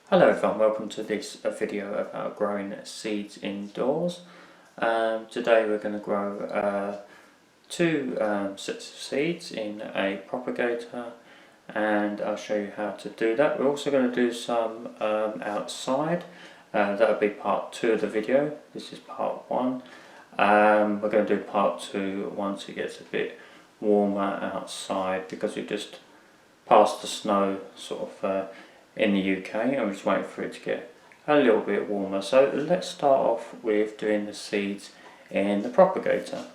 Hello everyone, welcome to this video about growing seeds indoors. Today we're going to grow two sets of seeds in a propagator, and I'll show you how to do that. We're also going to do some outside. That'll be part 2 of the video. This is part 1. We're going to do part 2 once it gets a bit warmer outside, because we've just passed the snow sort of in the UK, and we're just waiting for it to get a little bit warmer. So let's start off with doing the seeds in the propagator.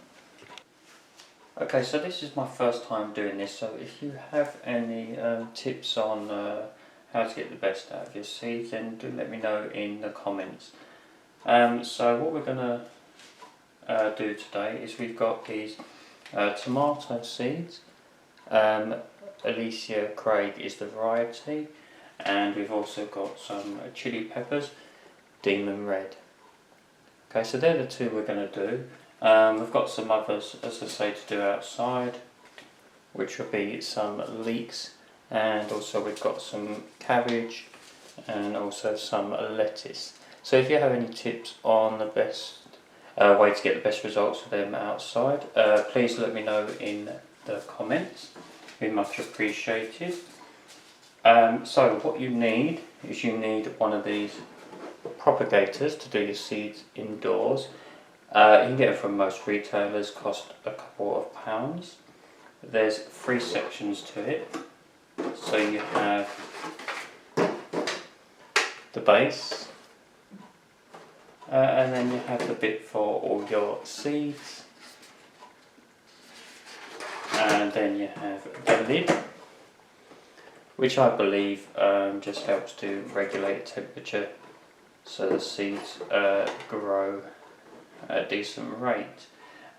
Okay, so this is my first time doing this, so if you have any tips on how to get the best out of your seeds, then do let me know in the comments. So what we're going to do today is we've got these tomato seeds. Alicia Craig is the variety, and we've also got some chili peppers, Demon Red. Okay, so they're the two we're going to do. We've got some others, as I say, to do outside, which will be some leeks, and also we've got some cabbage and also some lettuce. So if you have any tips on the best way to get the best results of them outside, please let me know in the comments. Be much appreciated. So what you need is you need one of these propagators to do your seeds indoors. You can get them from most retailers, cost a couple of pounds. There's 3 sections to it. So you have the base, and then you have the bit for all your seeds, and then you have the lid, which I believe just helps to regulate temperature so the seeds grow at a decent rate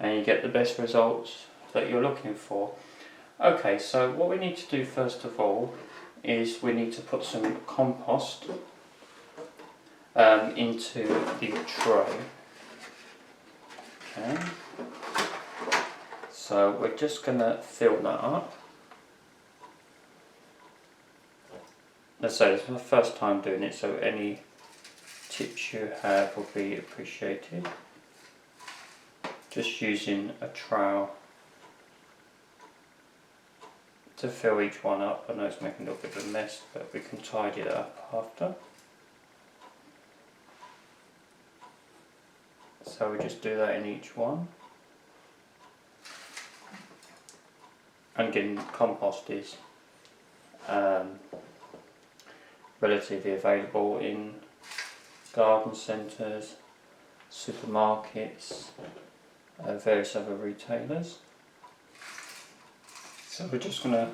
and you get the best results that you're looking for. Okay, so what we need to do first of all is we need to put some compost into the tray. Okay, so we're just going to fill that up. As I say, this is my first time doing it, so any tips you have will be appreciated. Just using a trowel to fill each one up. I know it's making a little bit of a mess, but we can tidy it up after. So we just do that in each one. And again, compost is relatively available in garden centres, supermarkets, various other retailers. So we're just going to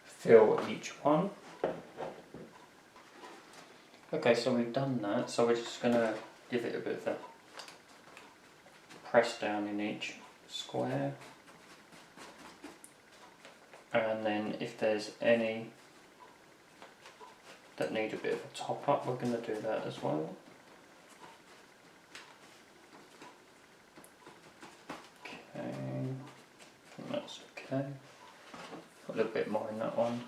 fill each one. Okay, so we've done that, so we're just going to give it a bit of a press down in each square. And then if there's any that need a bit of a top up, we're going to do that as well. Okay, I think that's okay. Put a little bit more in that one.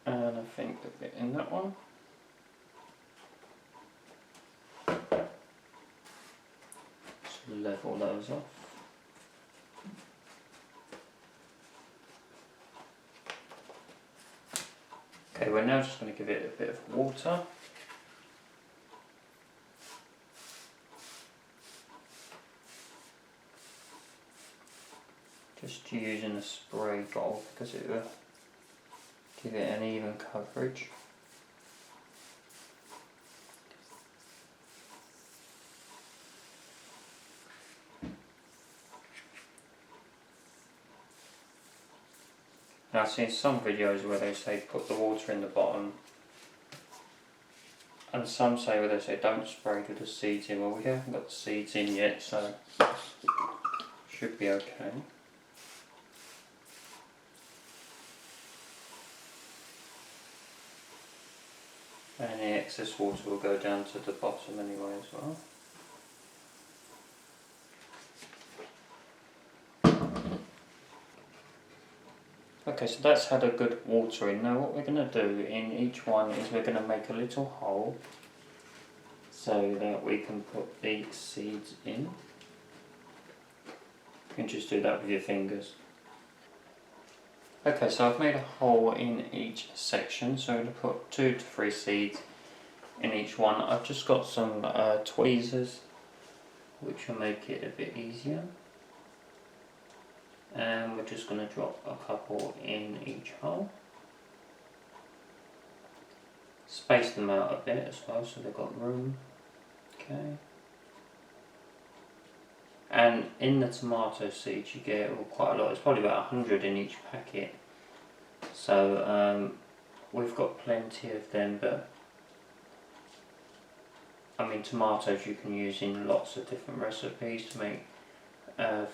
And I think a bit in that one. Just level those off. Okay, we're now just going to give it a bit of water. Just using a spray bottle because it will give it an even coverage. Now I've seen some videos where they say put the water in the bottom, and some say where they say don't spray with the seeds in. Well, we haven't got the seeds in yet, so should be okay. And the excess water will go down to the bottom anyway as well. Okay, so that's had a good watering. Now what we're going to do in each one is we're going to make a little hole so that we can put the seeds in. You can just do that with your fingers. Okay, so I've made a hole in each section, so I'm going to put 2 to 3 seeds in each one. I've just got some tweezers which will make it a bit easier. And we're just going to drop a couple in each hole. Space them out a bit as well so they've got room. Okay. And in the tomato seeds you get quite a lot, it's probably about 100 in each packet. So we've got plenty of them, but I mean tomatoes you can use in lots of different recipes to make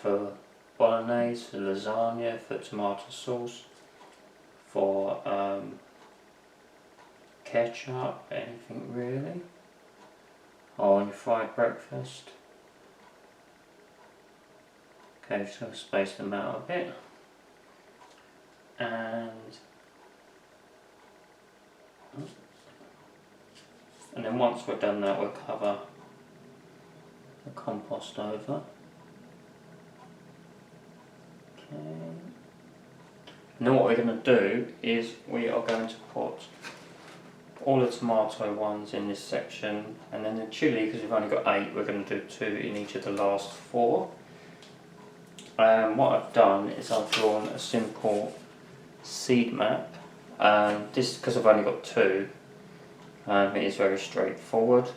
for bolognese, for lasagna, for tomato sauce, for ketchup, anything really, or on your fried breakfast. Okay, just going to space them out a bit, and then once we're done that, we'll cover the compost over. Okay. And then what we're going to do is we are going to put all the tomato ones in this section, and then the chilli, because we've only got 8, we're going to do 2 in each of the last 4. What I've done is I've drawn a simple seed map. This, because I've only got 2, it is very straightforward,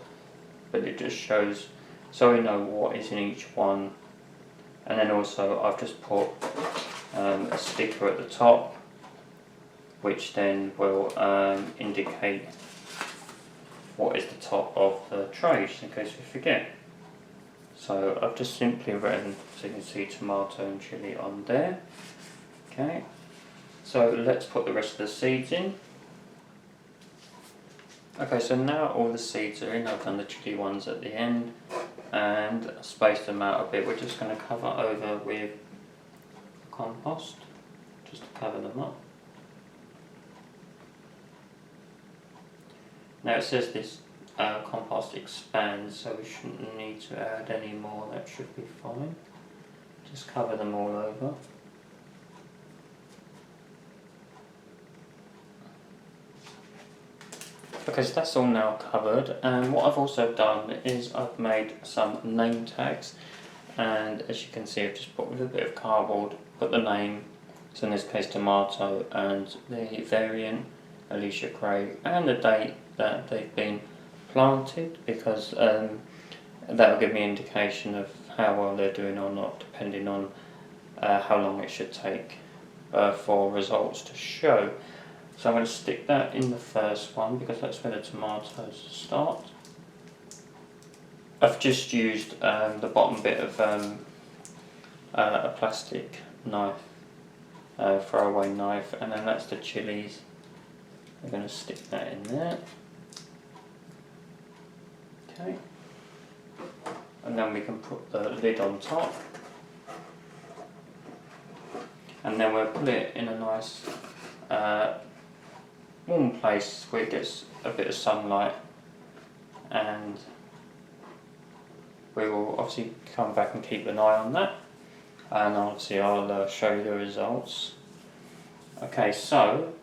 but it just shows so we know what is in each one. And then also I've just put a sticker at the top, which then will indicate what is the top of the tray, just in case we forget. So I've just simply written, so you can see tomato and chilli on there. Okay, so let's put the rest of the seeds in. Okay, so now all the seeds are in. I've done the chilli ones at the end and spaced them out a bit. We're just going to cover over with compost, just to cover them up. Now it says this compost expands, so we shouldn't need to add any more, that should be fine. Just cover them all over. Okay, so that's all now covered, and what I've also done is I've made some name tags, and as you can see I've just put with a bit of cardboard, put the name, so in this case tomato, and the variant Alicia Craig, and the date that they've been planted, because that will give me an indication of how well they're doing or not, depending on how long it should take for results to show. So I'm going to stick that in the first one because that's where the tomatoes start. I've just used the bottom bit of a plastic knife, throwaway knife, and then that's the chilies. I'm going to stick that in there. Okay. And then we can put the lid on top. And then we'll put it in a nice warm place where it gets a bit of sunlight, and we will obviously come back and keep an eye on that, and obviously I'll show you the results. Okay, so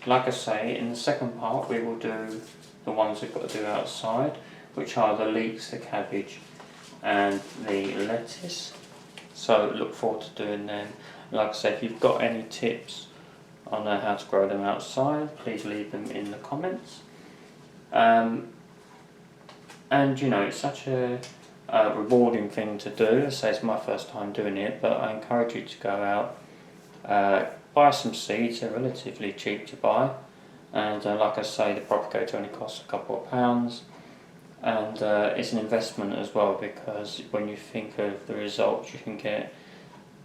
like I say, in the second part we will do the ones we've got to do outside, which are the leeks, the cabbage and the lettuce. So look forward to doing them. Like I say, if you've got any tips on how to grow them outside, please leave them in the comments. And you know, it's such a rewarding thing to do. I say it's my first time doing it, but I encourage you to go out, buy some seeds. They're relatively cheap to buy, and like I say, the propagator only costs a couple of pounds, and it's an investment as well, because when you think of the results you can get,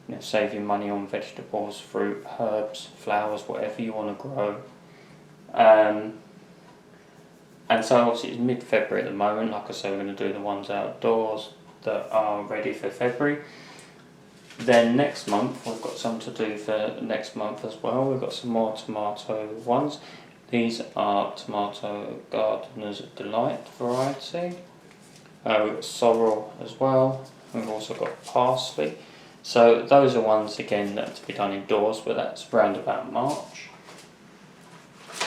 you know, save your money on vegetables, fruit, herbs, flowers, whatever you want to grow. And so obviously it's mid-February at the moment. Like I say, we're going to do the ones outdoors that are ready for February. Then next month we've got some to do for next month as well. We've got some more tomato ones. These are Tomato Gardener's Delight variety. We've got sorrel as well. We've also got parsley. So those are ones again that are to be done indoors, but that's round about March.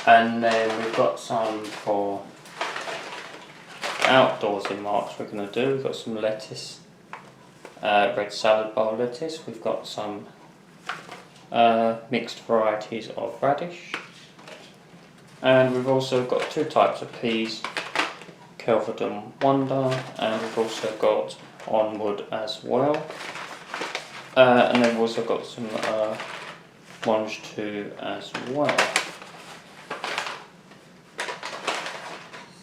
And then we've got some for outdoors in March we're going to do. We've got some lettuce, red salad bowl lettuce. We've got some mixed varieties of radish. And we've also got two types of peas, Kelvedon Wonder, and we've also got Onward as well. And then we've also got some Monge 2 as well.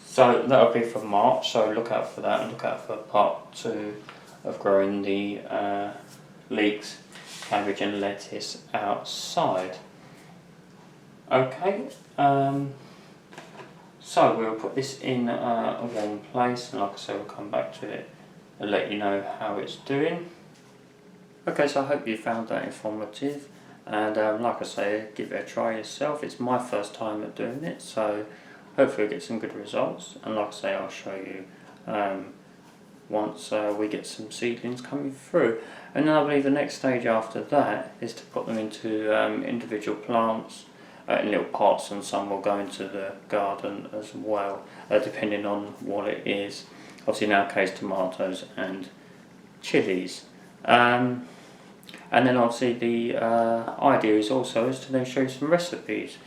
So that'll be for March, so look out for that and look out for part 2 of growing the leeks, cabbage and lettuce outside. Okay, so we'll put this in a warm place, and like I say, we'll come back to it and let you know how it's doing. Okay, so I hope you found that informative, and like I say, give it a try yourself. It's my first time at doing it, so hopefully we'll get some good results, and like I say, I'll show you once we get some seedlings coming through. And then I believe the next stage after that is to put them into individual plants in little pots, and some will go into the garden as well, depending on what it is. Obviously in our case, tomatoes and chilies. And then obviously the idea is also is to then show you some recipes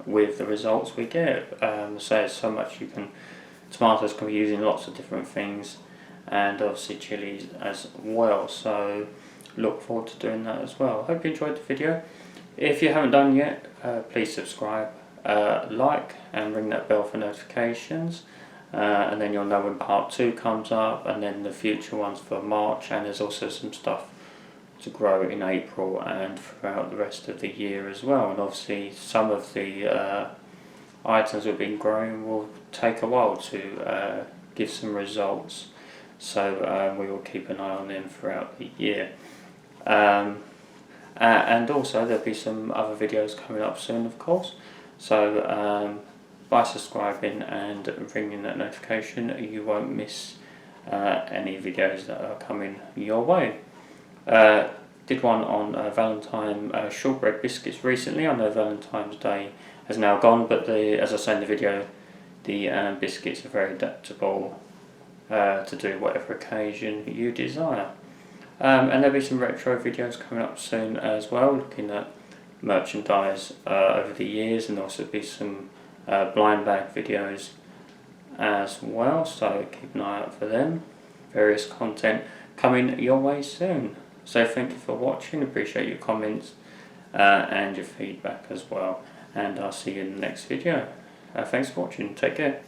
with the results we get. So there's so much tomatoes can be used in lots of different things, and obviously chilies as well, so look forward to doing that as well. Hope you enjoyed the video. If you haven't done yet, please subscribe, like and ring that bell for notifications, and then you'll know when part 2 comes up, and then the future ones for March, and there's also some stuff to grow in April and throughout the rest of the year as well. And obviously some of the items we've been growing will take a while to give some results, so we will keep an eye on them throughout the year. And also there'll be some other videos coming up soon, of course, so by subscribing and ringing that notification, you won't miss any videos that are coming your way. Did one on Valentine shortbread biscuits recently. I know Valentine's Day has now gone, but as I say in the video, the biscuits are very adaptable to do whatever occasion you desire. And there'll be some retro videos coming up soon as well, looking at merchandise over the years, and also be some blind bag videos as well, so keep an eye out for them. Various content coming your way soon. So thank you for watching, appreciate your comments and your feedback as well, and I'll see you in the next video. Thanks for watching, take care.